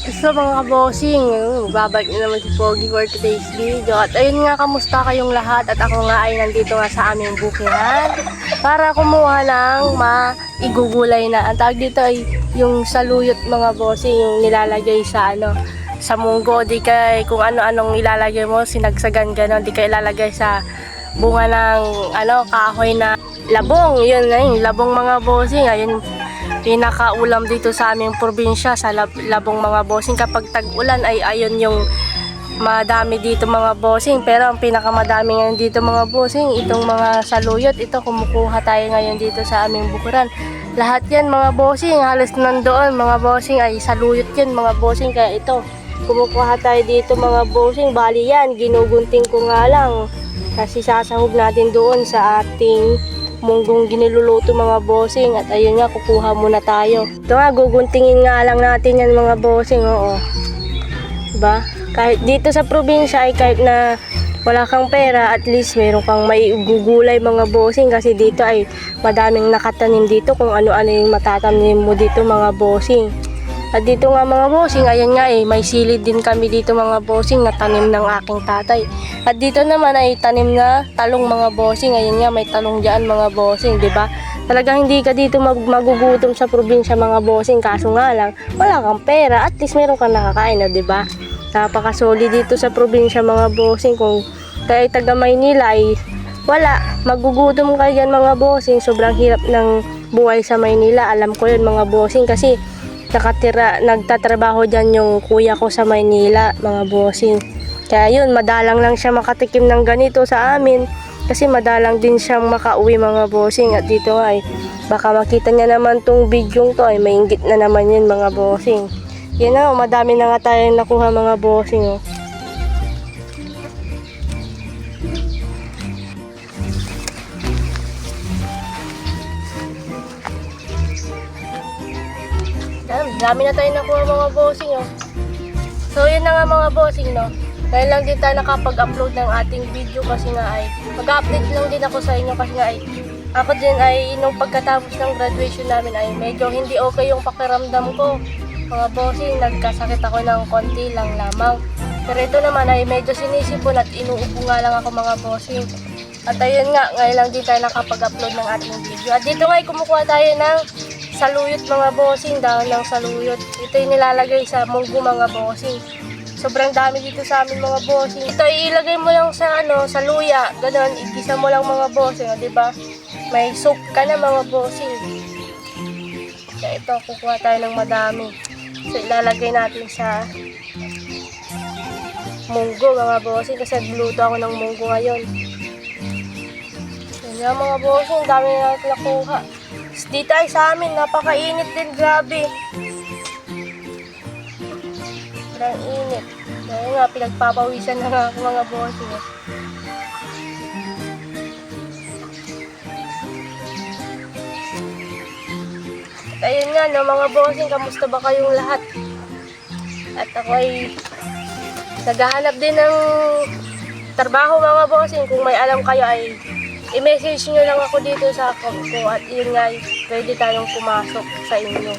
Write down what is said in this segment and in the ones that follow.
So mga kabosing, babalik na naman si Pogi for today's video. At ayun nga, kamusta kayong lahat? At ako nga ay nandito nga sa aming bukihan para kumuha ng maigugulay na. Ang tawag dito ay yung saluyot mga bossing, yung nilalagay sa sa munggo. Di kay kung ano-anong ilalagay mo, sinagsagan gano'n. Di kay ilalagay sa bunga ng kahoy na labong. Yun na yung labong mga bossing. Ayun pinakaulam dito sa aming probinsya sa labong mga bossing. Kapag tag-ulan ay ayun yung madami dito mga bossing, pero ang pinakamadami ngayon dito mga bossing, itong mga saluyot. Ito kumukuha tayo ngayon dito sa aming bukuran. Lahat yan mga bossing, halos nandoon mga bossing ay saluyot yan mga bossing, kaya ito kumukuha tayo dito mga bossing. Bali yan, ginugunting ko nga lang kasi sasahog natin doon sa ating munggong giniluluto mga bossing. At ayun nga, kukuha muna tayo. Ito nga, guguntingin nga lang natin yan mga bossing. Oo, diba? Kahit dito sa probinsya ay kahit na wala kang pera, at least meron kang maigugulay mga bossing, kasi dito ay madaming nakatanim dito kung ano-ano yung matatanim mo dito mga bossing. At dito nga mga bossing, ayan nga may silid din kami dito mga bossing na tanim ng aking tatay. At dito naman ay tanim na talong mga bossing. Ayan nga, may talong diyan mga bossing, 'di ba? Talagang hindi ka dito magugutom sa probinsya mga bossing, kaso nga lang wala kang pera, at least meron kang nakakain, 'di ba? Napaka-solid dito sa probinsya mga bossing. Kung tayo taga Maynila ay wala, magugutom ka diyan mga bossing. Sobrang hirap ng buhay sa Maynila. Alam ko 'yun mga bossing, kasi nagtatrabaho dyan yung kuya ko sa Maynila mga bossing. Kaya yun, madalang lang siya makatikim ng ganito sa amin, kasi madalang din siyang makauwi mga bossing. At dito ay baka makita niya naman tong video to, ay mainggit na naman yun mga bossing. Yan na, madami na nga tayong nakuha mga bossing. Dami na tayo nakuha mga bossing. So yun na nga mga bossing, no. Dahil lang din tayo nakapag-upload ng ating video, kasi nga ay mag-update lang din ako sa inyo, kasi nga ay ako din ay nung pagkatapos ng graduation namin ay medyo hindi okay yung pakiramdam ko mga bossing. Nagkasakit ako ng konti lang lamang, pero ito naman ay medyo sinisipon at inuubo nga lang ako mga bossing. At ayun nga, ngayon lang din tayo nakapag-upload ng ating video. At dito nga ay kumukuha tayo ng saluyot mga bossing, dahon ng saluyot. Ito yung nilalagay sa munggo mga bossing. Sobrang dami dito sa amin mga bossing. Ito ilagay mo lang sa sa luya, ganoon, igisa mo lang mga bossing, di ba? May soup ka na mga bossing. Kaya ito, kukuha tayo ng madami. So ilalagay natin sa munggo mga bossing, kasi nagluto ako ng munggo ngayon. Yan mga bossing, dami na natin nakuha. Dito ay sa amin, napakainit din, grabe. Sobrang init. Dahil nga, pinagpapawisan na nga ako mga bossing. At ayun nga, no, mga bossing, kamusta ba kayong lahat? At ako ay naghahanap din ng trabaho mga bossing. Kung may alam kayo ay i-message nyo lang ako dito sa account ko, at yun nga, pwede tayong pumasok sa inyo.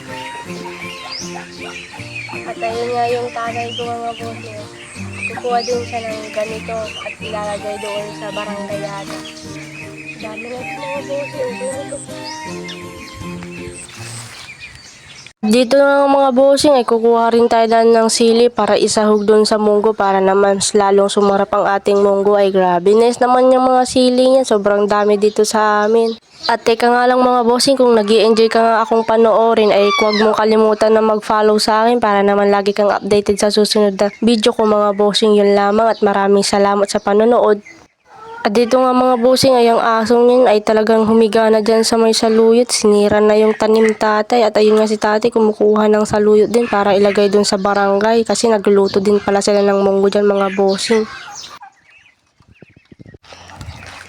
At ayun nga yung tatay ko mga bossing. Kukuha din siya ng ganito at ilalagay doon sa barangay yata. Dami na mga bossing. Dito na mga bossing ay kukuha rin tayo ng sili para isahog doon sa munggo, para naman lalong sumarap ang ating munggo. Ay grabe, nice naman yung mga sili niya, sobrang dami dito sa amin. At teka nga lang mga bossing, kung nag-i-enjoy ka nga akong panoorin ay huwag mong kalimutan na mag-follow sa akin para naman lagi kang updated sa susunod na video ko mga bossing. Yun lamang, at maraming salamat sa panonood. At dito nga mga bossing, ay ang asong yun ay talagang humiga na dyan sa may saluyot. Sinira na yung tanim tatay. At ayun nga, si tatay kumukuha ng saluyot din para ilagay dun sa barangay, kasi nagluluto din pala sila ng munggo dyan mga bossing.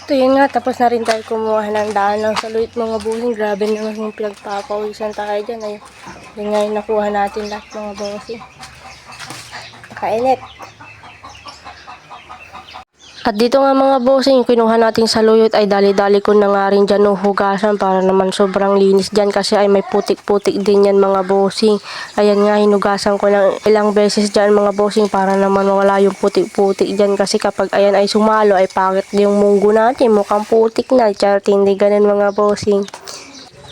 Ito yun nga, tapos na rin tayo kumuha ng daan ng saluyot mga bossing. Grabe naman yung pinagpapawisan tayo dyan. Ay, yun nga yung nakuha natin lahat mga bossing. Nakainit. At dito nga mga bossing, yung kinuha nating saluyot ay dali-dali ko na nga rin dyan hugasan para naman sobrang linis dyan kasi ay may putik-putik din yan mga bossing. Ayan nga, hinugasan ko ng ilang beses dyan mga bossing para naman wala yung putik-putik dyan kasi kapag ayan ay sumalo ay pangit yung munggo natin, mukhang putik na, char hindi ganun mga bossing.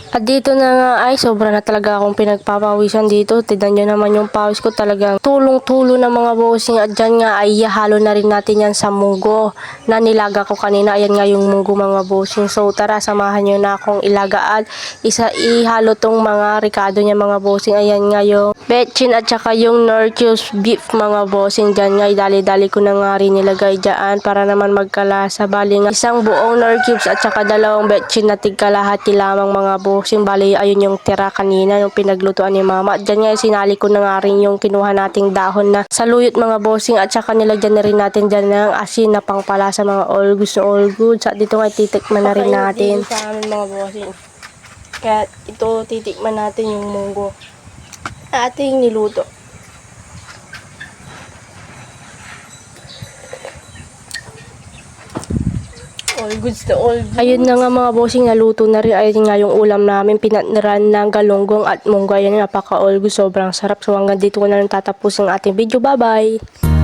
At dito na nga ay sobra na talaga akong pinagpapawisan dito. Tignan nyo naman yung pawis ko, talagang tulong-tulo na mga bossing. At dyan nga ay ihalo na rin natin yan sa munggo na nilaga ko kanina. Ayan nga yung munggo mga bossing. So tara, samahan nyo na akong ilaga at ihalo tong mga ricado niya mga bossing. Ayan nga yung betchin at saka yung Norcus beef mga bossing. Dyan nga ay dali-dali ko na nga rin nilagay dyan para naman magkalasa. Bali nga isang buong Norcus at saka dalawang betchin na tigkalahati lamang mga bossing. Bali, ayun yung tira kanina, yung pinaglutuan ni mama. At dyan nga, sinali ko na nga rin yung kinuha nating dahon na saluyot mga bossing. At saka nilagyan na rin natin dyan ng asin na pangpala sa mga all goods na all goods. At dito nga, titikman na rin natin. Sa amin mga bossing. Kaya ito, titikman natin yung munggo na ating niluto. All goods na all goods. Ayun na nga mga bossing, naluto na rin. Ayun nga yung ulam namin, pinatniran ng galunggong at munggo. Ayun, napaka all goods, sobrang sarap. So hanggang dito ko na lang tatapusin ang ating video. Bye bye!